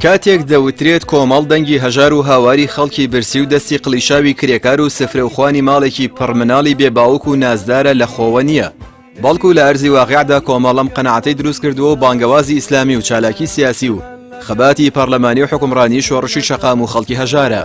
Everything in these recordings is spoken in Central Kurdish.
کاتێک دەوترێت کۆمەڵ دەنگی هەژار و هاواری خەڵکی برسی و دەستی قلیشاوی کرێکار و سفرەوخوانی ماڵێکی پڕمناڵی بێباوک و نازدارە لە خۆوە نییە، بەڵکو لە ئەرزی واقعدا کۆمەڵم قەنەعەتەی دروست کردووە و بانگەوازی ئیسلامی و چالاکی سیاسی و خەباتی پەرلەمانی و حکومڕانی شۆڕشی شەقام و خەڵکی هەژارە.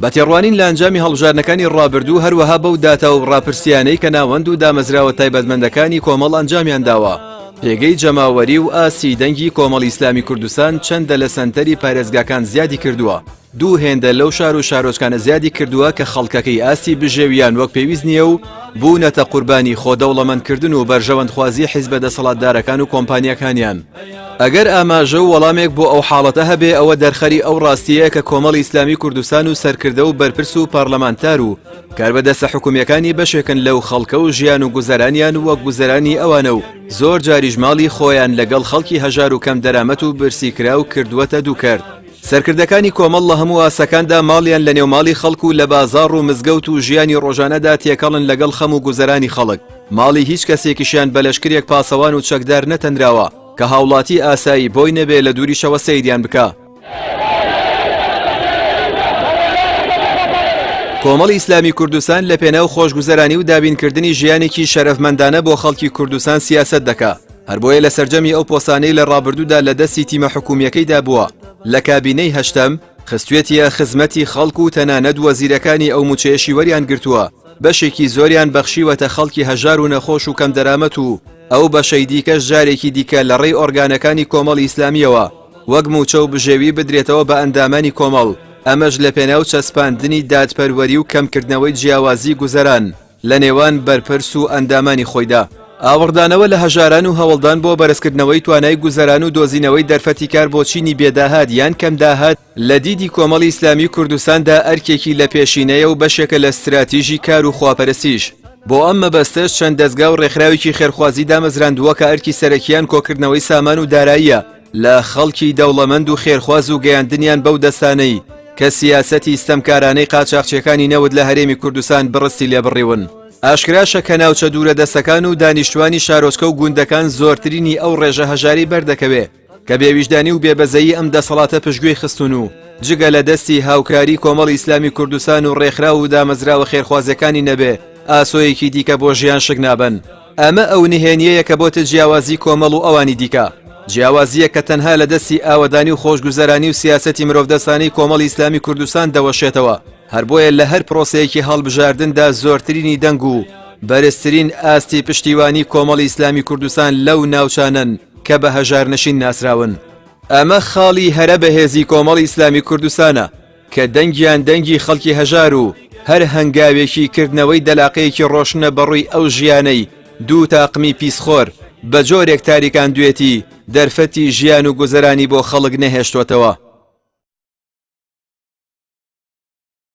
بە تێڕوانین لە ئەنجامی هەڵبژارنەکانی ڕابردوو هەروەها بەو داتا و ڕاپرسیانەی کە ناوەند و دامەزراوە تایبەتمەندەکانی کۆمەڵ ئەنجامیان داوە، پێگەی جەماوەری و ئاسی دەنگی کۆمەڵی ئیسلامی کوردستان چەندە لە سەنتەری پارێزگاکان زیادی کردووە، دوو هێندە لەو شار و شارۆچکانە زیادی کردووە کە خەڵکەکەی ئاسی بژێویان وەک پێویست نییە و بوونەتە قوربانی خۆدەوڵەمەندکردن و بەرژەوەندخوازی حیزبە دەسەڵاتدارەکان و کۆمپانیەکانیان. ئەگەر ئاماژە و وەڵامێک بۆ ئەو حاڵەتە هەبێ ئەوە دەرخەری ئەو ڕاستیەیە کە کۆمەڵی ئیسلامی کوردستان و سەرکردە و بەرپرس و پارلەمانتار و کاربەدەستە حکومیەکانی بەشێکن لەو خەڵکە و ژیان و گوزەرانیان وەک گوزەرانی ئەوانە و زۆر جاریش ماڵی خۆیان لەگەڵ خەڵکی هەژار و کەم دەرامەت و برسیکرا و کردووەتە دووکرد. سەرکردەکانی کۆمەڵ لە هەموو ئاسەکاندا ماڵیان لە نێوماڵی خەڵک و لە بازاڕ و مزگەوت و ژیانی ڕۆژانەدا تێکەڵن لەگەڵ خەم و گوزەرانی خەڵک. ماڵی هیچ کەسێکیشیان بە لەشکرێک پاسەوان و چەکدار نەتەنراوە کە هاوڵاتی ئاسایی بۆی نەبێ لە دووریشەوە سەیریان بکە. کۆمەڵی ئیسلامی کوردستان لە پێناو خۆشگوزەرانی و دابینکردنی ژیانێکی شەرەفمەندانە بۆ خەڵکی کوردستان سیاسەت دەکا، هەر بۆیە لە سەرجەمی ئەو پۆسانەی لە ڕابردوودا لە دەستی تیمە حکومیەکەیدا بووە. لە کابینەی هەشتەم خستوێتیە خزمەتی خەڵک و تەنانەت وەزیرەکانی ئەو موچەیەشی وەریان گرتووە، بەشێکی زۆریان بەخشیوەتە خەڵکی هەژار و نەخۆش و کەم دەرامەت و ئەو بەشەی دیکەش جارێکی دیکە لە ڕێی ئۆرگانەکانی کۆمەڵی ئیسلامیەوە وەک موچە و بژێوی بدرێتەوە بە ئەندامانی کۆمەڵ، ئەمەش لە پێناو چەسپاندنی دادپەروەری و کەمکردنەوەی جیاوازی گوزەران لە نێوان بەرپرس و ئەندامانی خۆیدا. ئاوەڕدانەوە لە هەژاران و هەوڵدان بۆ بەرزکردنەوەی توانای گوزەران و دۆزینەوەی دەرفەتی کار بۆ چینی بێداهات یان کەم داهات لە دیدی کۆمەڵی ئیسلامی کوردستاندا ئەرکێکی لە پێشینەیە و بەشێکە لە استراتیژی کار و خواپەرستیش. بۆ ئەم مەبەستەش چەند دەستگا و ڕێکخراوێکی خێرخوازی دامەزراندووە کە ئەرکی سەرەکیان کۆکردنەوەی سامان و داراییە لە خەڵکی دەوڵەمەند و خێرخواز و گەیاندنیان بەو دەستانەی کە سیاسەتی ستەمکارانەی قاچاقچیەکانی نەوت لە هەرێمی کوردستان بڕستی لێبڕیون. ئاشکراشە کە ناوچە دوورە دەستەکان و دانیشتوانی شارۆچکە و گوندەکان زۆرترینی ئەو ڕێژە هەژاری بەردەکەوێ کە بێویژدانی و بێبەزەیی ئەم دەسەڵاتە پشتگوێی خستون و جگە لە دەستی هاوکاری کۆمەڵی ئیسلامی کوردستان و ڕێکخرا و دامەزراوە خێرخوازەکانی نەبێ ئاسۆیەکی دیکە بۆ ژیان شک نابن. ئەمە ئەو نهێنیەیە کە بۆتە جیاوازی کۆمەڵ و ئەوانی دیکە، جیاوازیە کە تەنها لە دەستی ئاوەدانی و خۆشگوزەرانی و سیاسەتی مرۆڤدەستانی کۆمەڵی ئیسلامی کوردستان دەوەشێتەوە، هەر بۆیە لە هەر پرۆسەیەکی هەڵبژاردندا زۆرترینی دەنگ و بەرزترین ئاستی پشتیوانی کۆمەڵی ئیسلامی کوردستان لەو ناوچانن کە بە هەژارنشین ناسراون. ئەمە خاڵی هەرە بەهێزی کۆمەڵی ئیسلامی کوردستانە کە دەنگیان دەنگی خەڵکی هەژار و هەر هەنگاوێکی کردنەوەی دەلاقەیەکی ڕۆشنە بەڕووی ئەو ژیانەی دوو تاقمی پیسخۆر بە جۆرێک تاریکان دوێتی دەرفەتی ژیان و گوزەرانی بۆ خەڵک نەهێشتوتەوە.